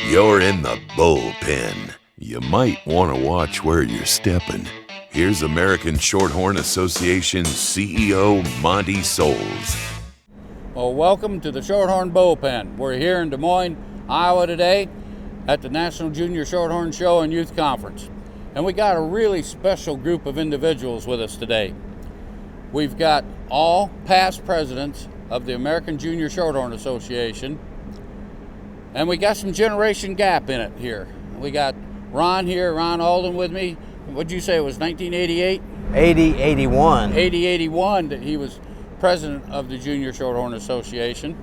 You're in the bullpen. You might want to watch where you're stepping. Here's American Shorthorn Association CEO Monty Souls. Well, welcome to the Shorthorn Bullpen. We're here in Des Moines, Iowa today at the National Junior Shorthorn Show and Youth Conference. And we got a really special group of individuals with us today. We've got all past presidents of the American Junior Shorthorn Association. And we got some generation gap in it here. We got Ron here, Ron Alden with me. What'd you say, it was 1988? 81. 81 that he was president of the Junior Shorthorn Association.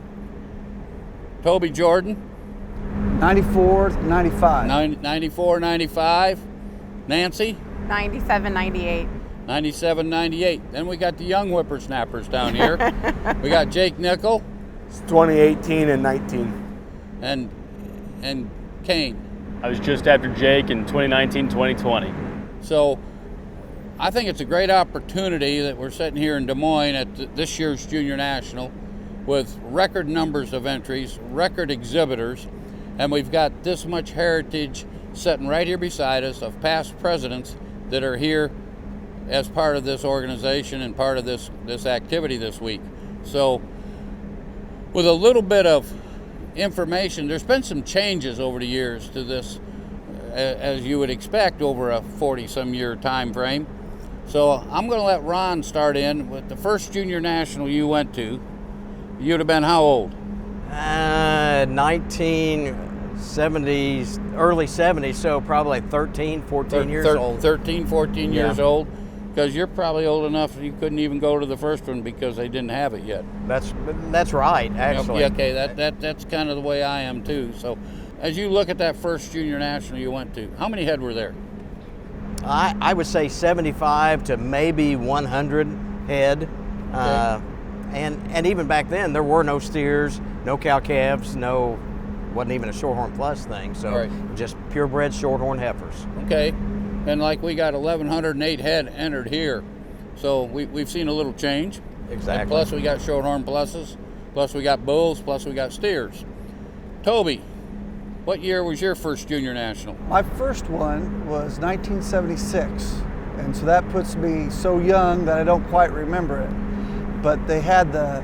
Toby Jordan. 94, 95. 94, 95. Nancy. 97, 98. 97, 98. Then we got the young whippersnappers down here. We got Jake Nickel. It's 2018 and 19. And Kane. I was just after Jake in 2019, 2020. So I think it's a great opportunity that we're sitting here in Des Moines at this year's Junior National with record numbers of entries, record exhibitors, and we've got this much heritage sitting right here beside us of past presidents that are here as part of this organization and part of this activity this week. So with a little bit of information, there's been some changes over the years to this, as you would expect over a 40-some year time frame. So I'm going to let Ron start in with the first Junior National you went to. You'd have been how old? 1970s, early 70s, so probably 13, 14 years old. 13, 14 years Yeah. old, because you're probably old enough you couldn't even go to the first one because they didn't have it yet. That's right, actually. Yeah, okay, that's kind of the way I am too. So as you look at that first Junior National you went to, how many head were there? I would say 75 to maybe 100 head. Okay. And even back then, there were no steers, no cow-calves, wasn't even a Shorthorn Plus thing. So Right. just purebred Shorthorn heifers. Okay, and like we got 1,108 head entered here. So we've seen a little change. Exactly. And plus we got Shorthorn Pluses, plus we got bulls, plus we got steers. Toby, what year was your first Junior National? My first one was 1976, and so that puts me so young that I don't quite remember it. But they had the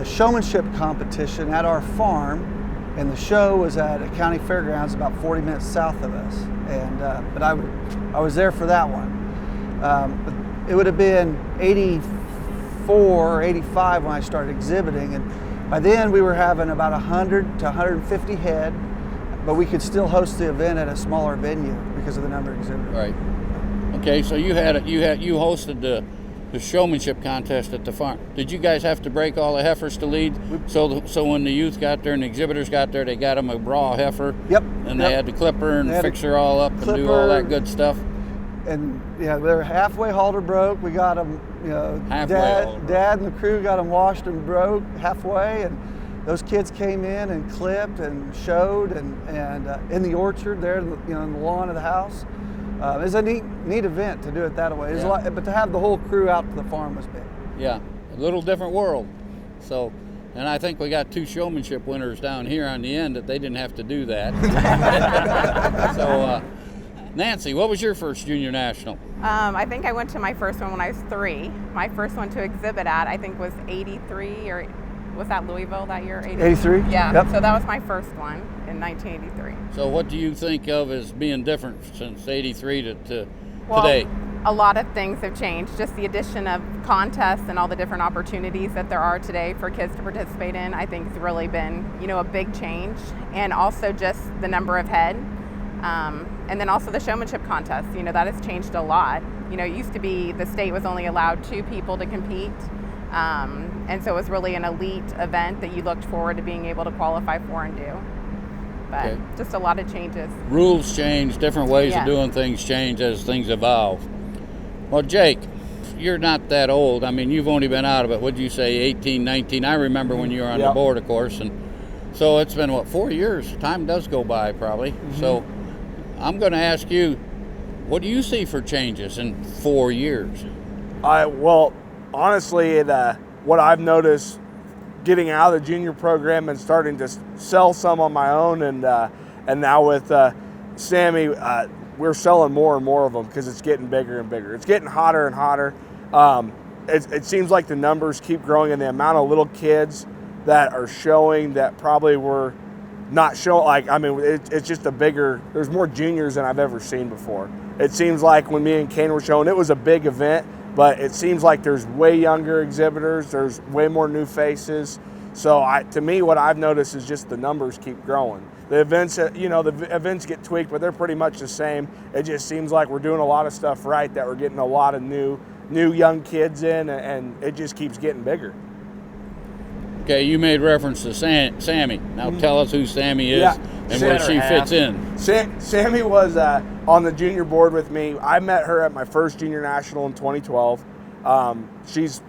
showmanship competition at our farm, and the show was at a county fairgrounds about 40 minutes south of us. And but I was there for that one. But it would have been 84 or 85 when I started exhibiting, and by then we were having about 100 to 150 head, but we could still host the event at a smaller venue because of the number of exhibitors. Right. Okay, so you hosted the showmanship contest at the farm. Did you guys have to break all the heifers to lead? So when the youth got there and the exhibitors got there, they got them a raw heifer. Yep. And they had to clip her and fix her all up and do clip all her. that good stuff. And yeah, they were halfway halter broke. We got them, Halfway halter broke. Dad and the crew got them washed and broke halfway, and those kids came in and clipped and showed, and in the orchard there, in the lawn of the house. It was a neat event to do it that way. It was a lot, but to have the whole crew out to the farm was big. Yeah, a little different world. So, and I think we got 2 showmanship winners down here on the end that they didn't have to do that. So, Nancy, what was your first Junior National? I think I went to my first one when I was 3. My first one to exhibit at, I think, was 83, or was that Louisville that year? 83? Yeah, Yep. so that was my first one in 1983. So what do you think of as being different since 83 to Well, today? a lot of things have changed. Just the addition of contests and all the different opportunities that there are today for kids to participate in, I think has really been, a big change. And also just the number of head. And then also the showmanship contest, that has changed a lot. It used to be the state was only allowed 2 people to compete. And so it was really an elite event that you looked forward to being able to qualify for and do. But Okay. just a lot of changes. Rules change, different ways of Yeah. doing things change as things evolve. Well, Jake, you're not that old. I mean, you've only been out of it, what'd you say, 18, 19? I remember when you were on the Yep. board, of course. And so it's been, 4 years? Time does go by, probably. Mm-hmm. So I'm going to ask you, what do you see for changes in 4 years? Well, honestly, what I've noticed getting out of the junior program and starting to sell some on my own and And now with Sammy, we're selling more and more of them because it's getting bigger and bigger. It's getting hotter and hotter. It seems like the numbers keep growing, and the amount of little kids that are showing that probably were not showing. Like, I mean, it's just a bigger. There's more juniors than I've ever seen before. It seems like when me and Kane were showing, it was a big event, but it seems like there's way younger exhibitors. There's way more new faces. So to me, what I've noticed is just the numbers keep growing. The events, the events get tweaked, but they're pretty much the same. It just seems like we're doing a lot of stuff right, that we're getting a lot of new young kids in, and it just keeps getting bigger. Okay, you made reference to Sammy. Now tell us who Sammy is and where she fits in. Sammy was on the junior board with me. I met her at my first junior national in 2012. She's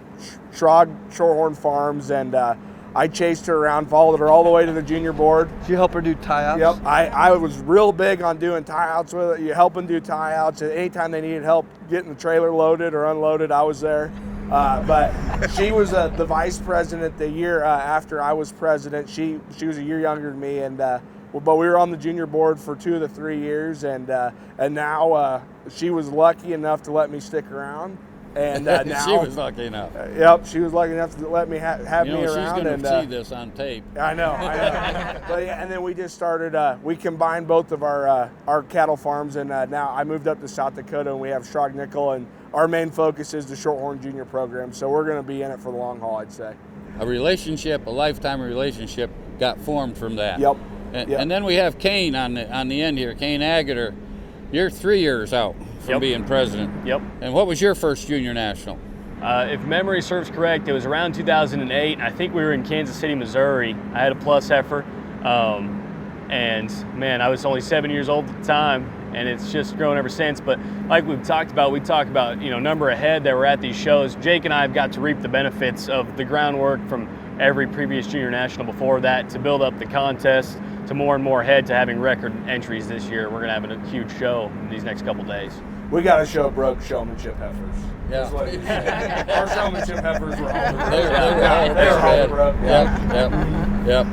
Shorthorn Farms, and I chased her around, followed her all the way to the junior board. Did you help her do tie-outs? Yep, I was real big on doing tie-outs with her. You help them do tie-outs. Anytime they needed help getting the trailer loaded or unloaded, I was there. But she was the vice president the year after I was president. She was a year younger than me, and but we were on the junior board for 2 of the 3 years, and now she was lucky enough to let me stick around. And now she was lucky enough. Yep, she was lucky enough to let me have me around. She's going to see this on tape. I know. But yeah, and then we just started. We combined both of our cattle farms, and now I moved up to South Dakota, and we have Nickel, and our main focus is the Shorthorn Junior program. So we're going to be in it for the long haul, I'd say. A lifetime relationship, got formed from that. Yep. And then we have Kane on the end here. Kane Agater, you're 3 years out from being president. Yep. And what was your first junior national? If memory serves correct, it was around 2008. I think we were in Kansas City, Missouri. I had a plus heifer, and man, I was only 7 years old at the time, and it's just grown ever since. But like we talked about number of head that were at these shows. Jake and I have got to reap the benefits of the groundwork from every previous junior national before that to build up the contest to more and more head to having record entries this year. We're going to have a huge show in these next couple days. We got to show broke showmanship heifers. Yeah. Our showmanship heifers were all They were all broke. Yep.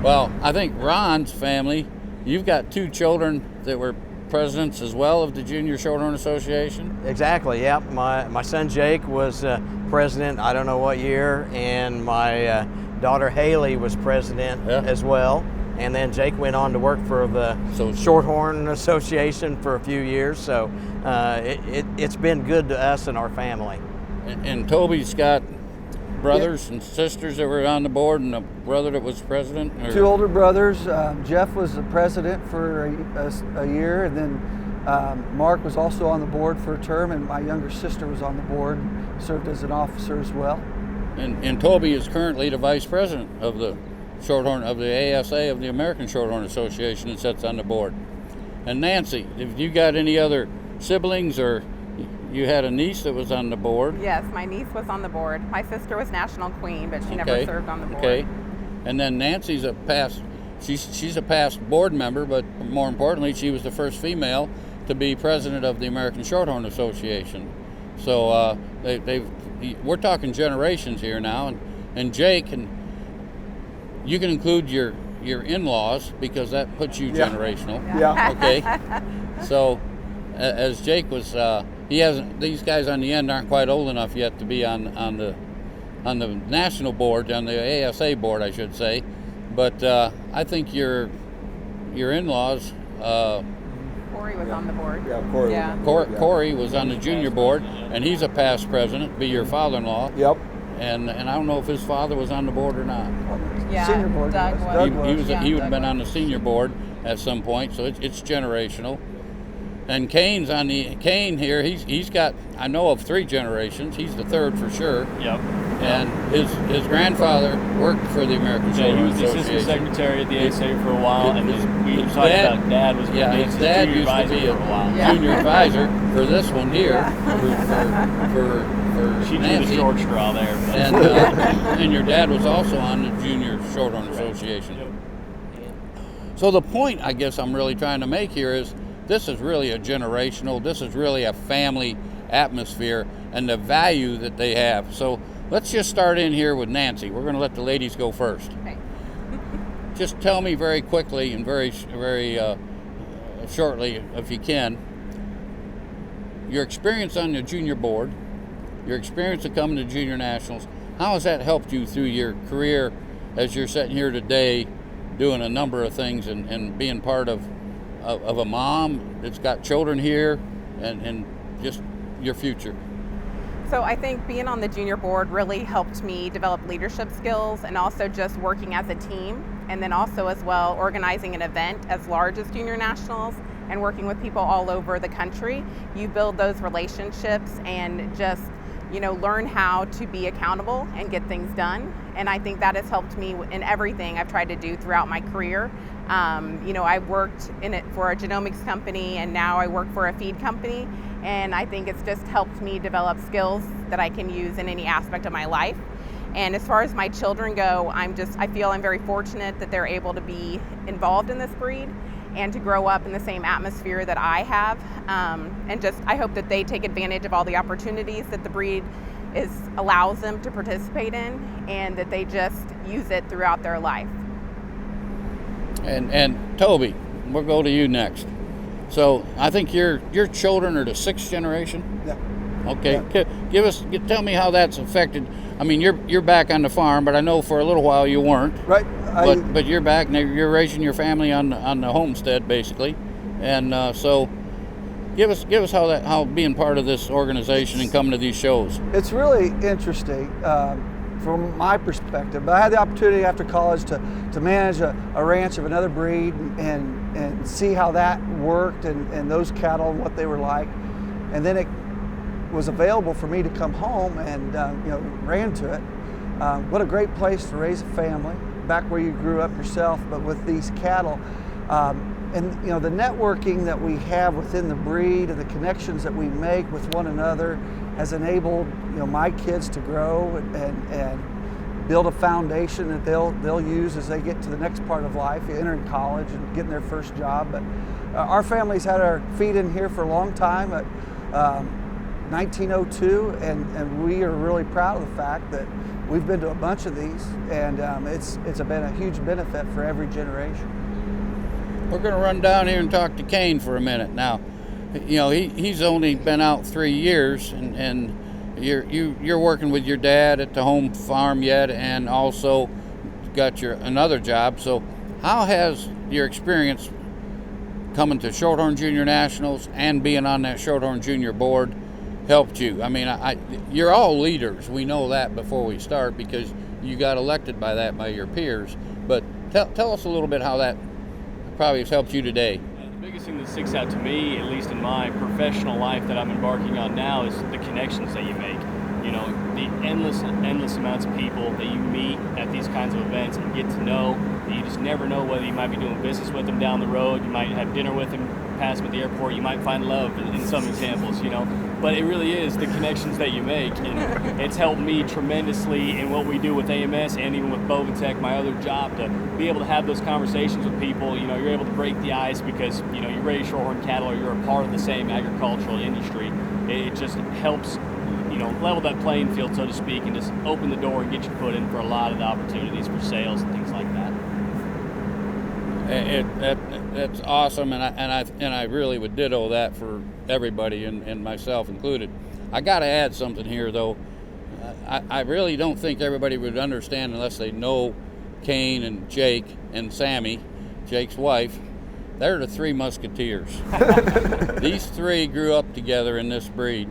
Well, I think Ron's family, you've got 2 children that were presidents as well of the Junior Shorthorn Association? Exactly, yeah. My son Jake was president, I don't know what year, and my daughter Haley was president as well. And then Jake went on to work for the Shorthorn Association for a few years, so it's been good to us and our family. And Toby's got brothers and sisters that were on the board, and a brother that was president? Or? 2 older brothers. Jeff was the president for a year, and then Mark was also on the board for a term, and my younger sister was on the board, served as an officer as well. And Toby is currently the vice president of the Shorthorn, of the ASA, of the American Shorthorn Association, and sits on the board. And Nancy, have you got any other siblings, or you had a niece that was on the board? Yes, my niece was on the board. My sister was national queen, but she never served on the board. Okay. And then Nancy's she's a past board member, but more importantly, she was the first female to be president of the American Shorthorn Association. So we're talking generations here now, and Jake, and you can include your in-laws because that puts you generational. Yeah. Okay. So, as Jake was, he hasn't. These guys on the end aren't quite old enough yet to be on the national board, on the ASA board, I should say. But I think your in-laws. Corey was on the board. Yeah, Corey. Yeah. Corey was on the junior board, and he's a past president. Be your father-in-law. Yep. And I don't know if his father was on the board or not. Yeah, Senior board Doug was. was. He would have been on the senior board at some point, so it's generational. And Kane here, he's got, I know of 3 generations. He's the 3rd for sure. Yep. And his grandfather worked for the American Shorthorn he was the Association. assistant secretary at the ASA for a while, and we his talked dad- about Dad was his dad junior used to advisor be for a while. Yeah. junior advisor for this one here, for She drew the Nancy. short straw there. But. And your dad was also on the Junior Shorthorn Association. So the point I guess I'm really trying to make here is this is really a generational, this is really a family atmosphere and the value that they have. So let's just start in here with Nancy. We're going to let the ladies go first. Okay. just tell me very quickly and very shortly, if you can, your experience on the junior board, your experience of coming to junior nationals. How has that helped you through your career as you're sitting here today doing a number of things and being part of a mom that's got children here and just your future? So I think being on the junior board really helped me develop leadership skills, and also just working as a team, and then also as well organizing an event as large as junior nationals and working with people all over the country. You build those relationships and just learn how to be accountable and get things done. And I think that has helped me in everything I've tried to do throughout my career. I worked in it for a genomics company, and now I work for a feed company. And I think it's just helped me develop skills that I can use in any aspect of my life. And as far as my children go, I feel I'm very fortunate that they're able to be involved in this breed and to grow up in the same atmosphere that I have. I hope that they take advantage of all the opportunities that the breed allows them to participate in, and that they just use it throughout their life. And Toby, we'll go to you next. So I think your children are the 6th generation. Yeah. Okay. Yeah. Tell me how that's affected. I mean, you're back on the farm, but I know for a little while you weren't. Right. But you're back and you're raising your family on the homestead basically, and so give us how being part of this organization and coming to these shows. It's really interesting from my perspective. But I had the opportunity after college to manage a ranch of another breed and see how that worked and those cattle and what they were like, and then it was available for me to come home and ran to it. What a great place to raise a family, back where you grew up yourself, but with these cattle. And the networking that we have within the breed and the connections that we make with one another has enabled my kids to grow and build a foundation that they'll use as they get to the next part of life, entering college and getting their first job. But our family's had our feet in here for a long time. 1902, and we are really proud of the fact that we've been to a bunch of these, and it's been a huge benefit for every generation. We're going to run down here and talk to Kane for a minute. Now, he's only been out 3 years, and you're working with your dad at the home farm yet, and also got another job. So, how has your experience coming to Shorthorn Junior Nationals and being on that Shorthorn Junior board helped you? I mean, you're all leaders. We know that before we start because you got elected by your peers. But tell us a little bit how that probably has helped you today. The biggest thing that sticks out to me, at least in my professional life that I'm embarking on now, is the connections that you make. The endless amounts of people that you meet at these kinds of events and get to know, that you just never know whether you might be doing business with them down the road, you might have dinner with them, pass them at the airport, you might find love in some examples, But it really is the connections that you make, and it's helped me tremendously in what we do with AMS and even with Boventech, my other job, to be able to have those conversations with people. You're able to break the ice because, you raise Shorthorn cattle or you're a part of the same agricultural industry. It just helps, level that playing field, so to speak, and just open the door and get your foot in for a lot of the opportunities for sales and things like that. That's awesome, and I really would ditto that for everybody, and myself included. I got to add something here, though. I really don't think everybody would understand unless they know Kane and Jake and Sammy, Jake's wife. They're the 3 musketeers. These 3 grew up together in this breed,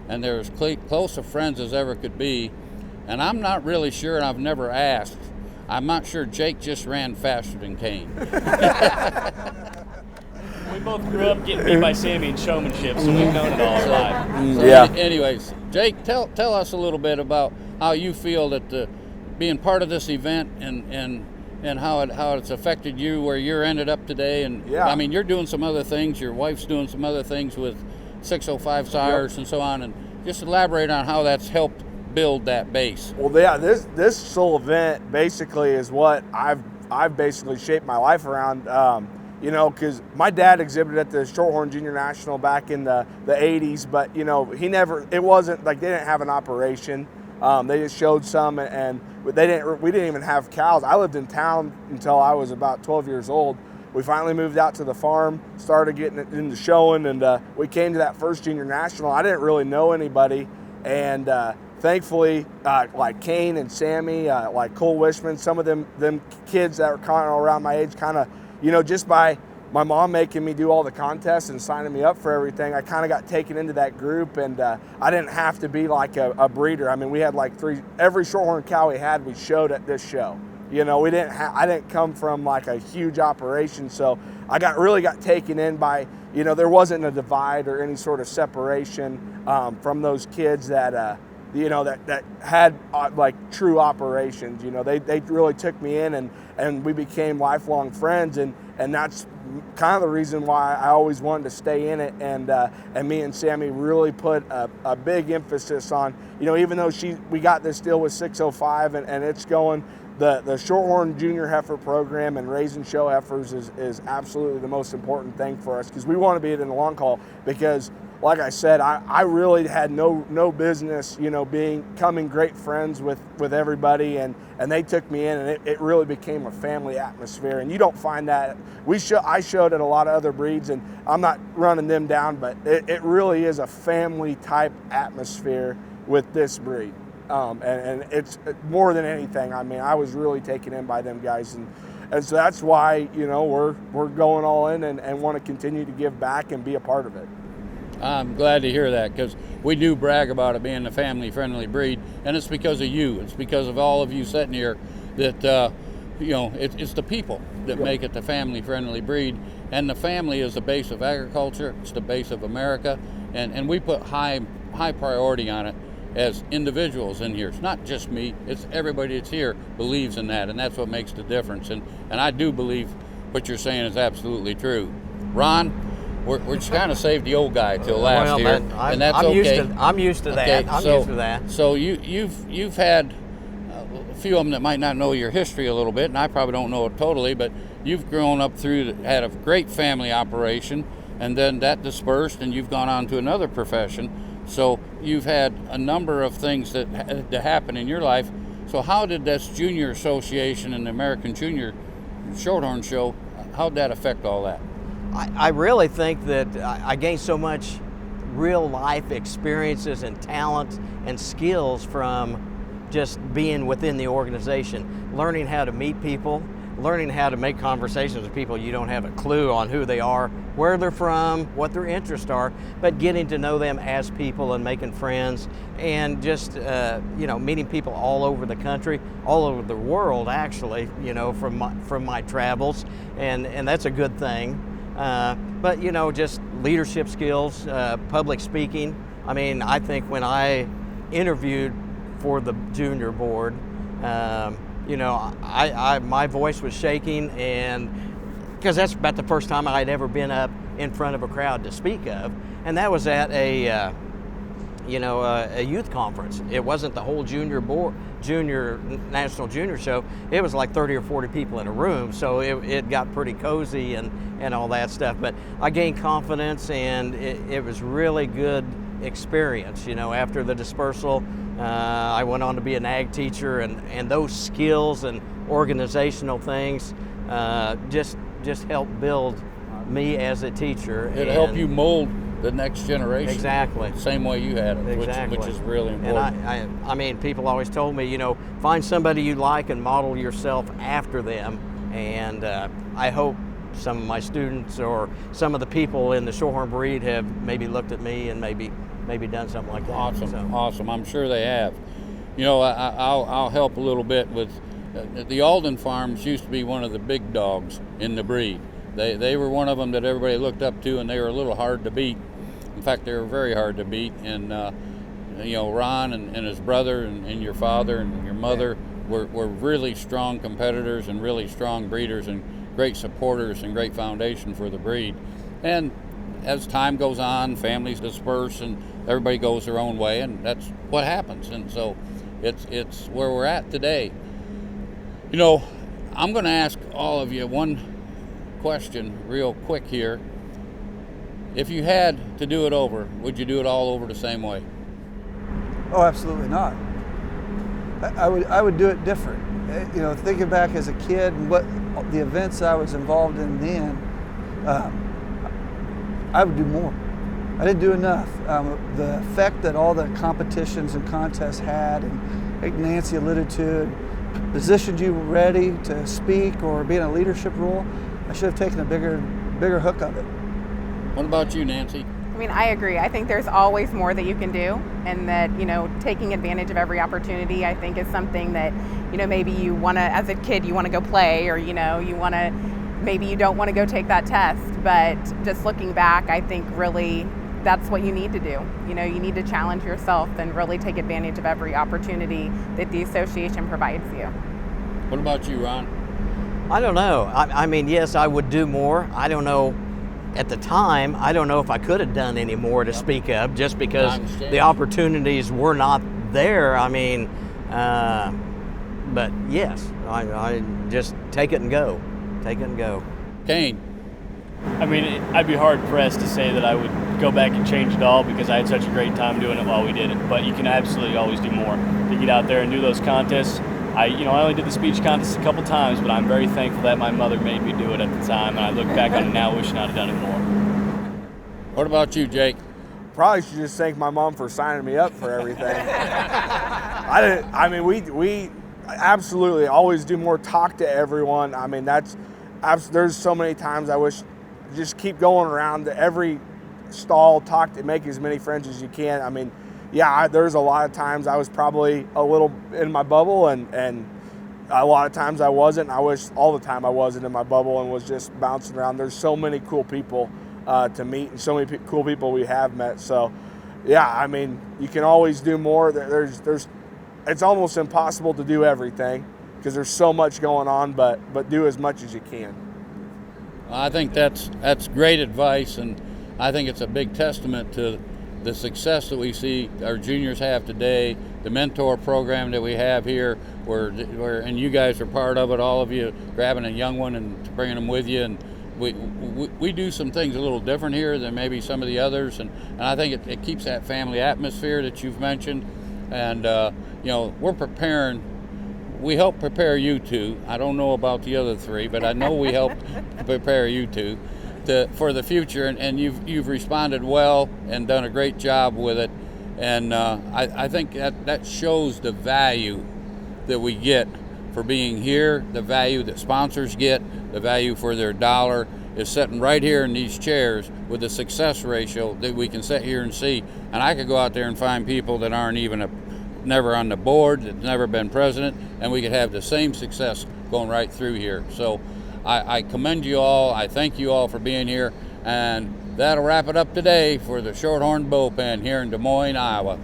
and they're as close of friends as ever could be. And I'm not really sure, and I've never asked, I'm not sure Jake just ran faster than Kane. We both grew up getting beat by Sammy in showmanship, so we've known it all our life. So yeah. Anyways, Jake, tell us a little bit about how you feel that being part of this event and how it's affected you, where you're ended up today. And yeah. I mean, you're doing some other things. Your wife's doing some other things with 605 sires, yep, and so on. And just elaborate on how that's helped build that base. Well, yeah, this whole event basically is what I've basically shaped my life around. Because my dad exhibited at the Shorthorn Junior National back in the 80s, but it wasn't like they didn't have an operation. They just showed some, and we didn't even have cows. I lived in town until I was about 12 years old. We finally moved out to the farm, started getting into showing, and we came to that first junior national. I didn't really know anybody, and thankfully, like Kane and Sammy, like Cole Wishman, some of them kids that were kind of around my age, kind of, just by my mom making me do all the contests and signing me up for everything, I kind of got taken into that group, and I didn't have to be like a breeder. I mean, we had like every Shorthorn cow we had, we showed at this show. I didn't come from like a huge operation, so I really got taken in by, there wasn't a divide or any sort of separation from those kids that that had like true operations. They really took me in, and we became lifelong friends, and that's kind of the reason why I always wanted to stay in it. And me and Sammy really put a big emphasis on, even though we got this deal with 605 and it's going, the Shorthorn Junior Heifer program and raising show heifers is absolutely the most important thing for us, because we want to be in the long haul. Because like I said, I really had no business, becoming great friends with everybody, and they took me in, and it really became a family atmosphere. And you don't find that. I showed at a lot of other breeds, and I'm not running them down, but it really is a family type atmosphere with this breed. And it's more than anything. I mean, I was really taken in by them guys, and so that's why, we're going all in and want to continue to give back and be a part of it. I'm glad to hear that, because we do brag about it being a family-friendly breed, and it's because of you. It's because of all of you sitting here that, it's the people that make it the family-friendly breed, and the family is the base of agriculture. It's the base of America, and we put high priority on it as individuals in here. It's not just me, it's everybody that's here believes in that, and that's what makes the difference. And I do believe what you're saying is absolutely true. Ron, we're just kind of saved the old guy till last year, and that's okay. I'm used to that. I'm used to that. So you've had a few of them that might not know your history a little bit, and I probably don't know it totally, but you've grown up had a great family operation, and then that dispersed, and you've gone on to another profession. So you've had a number of things that had to happen in your life. So how did this Junior Association and the American Junior Shorthorn Show, how did that affect all that? I really think that I gained so much real life experiences and talent and skills from just being within the organization, learning how to meet people, learning how to make conversations with people you don't have a clue on who they are, where they're from, what their interests are, but getting to know them as people and making friends, and just meeting people all over the country, all over the world actually, from my travels, and that's a good thing. But just leadership skills, public speaking. I mean, I think when I interviewed for the junior board, my voice was shaking, and because that's about the first time I'd ever been up in front of a crowd to speak of, and that was at a youth conference. It wasn't the whole National Junior Show. It was like 30 or 40 people in a room, so it got pretty cozy and all that stuff. But I gained confidence, and it was really good experience. After the dispersal, I went on to be an ag teacher, and those skills and organizational things just helped build me as a teacher. It helped you mold the next generation. Exactly. Same way you had it, exactly. which is really important. And I mean, people always told me, find somebody you like and model yourself after them. And I hope some of my students or some of the people in the Shorthorn breed have maybe looked at me and maybe done something like that. Awesome. I'm sure they have. I'll help a little bit with the Alden Farms used to be one of the big dogs in the breed. They were one of them that everybody looked up to, and they were a little hard to beat. In fact, they were very hard to beat. And Ron and his brother and your father and your mother were really strong competitors and really strong breeders and great supporters and great foundation for the breed. And as time goes on, families disperse and everybody goes their own way, and that's what happens. And so it's where we're at today. I'm going to ask all of you one question real quick here. If you had to do it over, would you do it all over the same way? Oh, absolutely not. I would do it different. You know, thinking back as a kid and what the events I was involved in then, I would do more. I didn't do enough. The effect that all the competitions and contests had, and like Nancy alluded to, positioned you ready to speak or be in a leadership role, I should have taken a bigger hook of it. What about you, Nancy? I mean, I agree. I think there's always more that you can do, and that, you know, taking advantage of every opportunity, I think, is something that, you know, maybe you want to, as a kid, you want to go play, or, you know, maybe you don't want to go take that test. But just looking back, I think really that's what you need to do. You know, you need to challenge yourself and really take advantage of every opportunity that the association provides you. What about you, Ron? I don't know. I mean, yes, I would do more. I don't know. At the time, I don't know if I could have done any more to speak up, just because the opportunities were not there. I mean, but yes, I just take it and go. Take it and go. Kane. I mean, I'd be hard pressed to say that I would go back and change it all, because I had such a great time doing it while we did it. But you can absolutely always do more. To get out there and do those contests. I only did the speech contest a couple times, but I'm very thankful that my mother made me do it at the time, and I look back on it now wishing I'd have done it more. What about you, Jake? Probably should just thank my mom for signing me up for everything. We absolutely always do more, talk to everyone. I mean, there's so many times I wish just keep going around to every stall, make as many friends as you can. I mean, yeah, there's a lot of times I was probably a little in my bubble, and a lot of times I wasn't. I wish all the time I wasn't in my bubble and was just bouncing around. There's so many cool people to meet, and so many cool people we have met. So, yeah, I mean, you can always do more. It's almost impossible to do everything because there's so much going on, but do as much as you can. I think that's great advice, and I think it's a big testament to the success that we see our juniors have today, the mentor program that we have here, and you guys are part of it, all of you grabbing a young one and bringing them with you. And we do some things a little different here than maybe some of the others, and I think it keeps that family atmosphere that you've mentioned. And we're preparing. We help prepare you two. I don't know about the other three, but I know we help prepare you two for the future, and you've responded well and done a great job with it. And I think that shows the value that we get for being here, the value that sponsors get, the value for their dollar is sitting right here in these chairs with the success ratio that we can sit here and see. And I could go out there and find people that aren't even never on the board, that's never been president, and we could have the same success going right through here. So I commend you all. I thank you all for being here. And that'll wrap it up today for the Shorthorn Bullpen here in Des Moines, Iowa.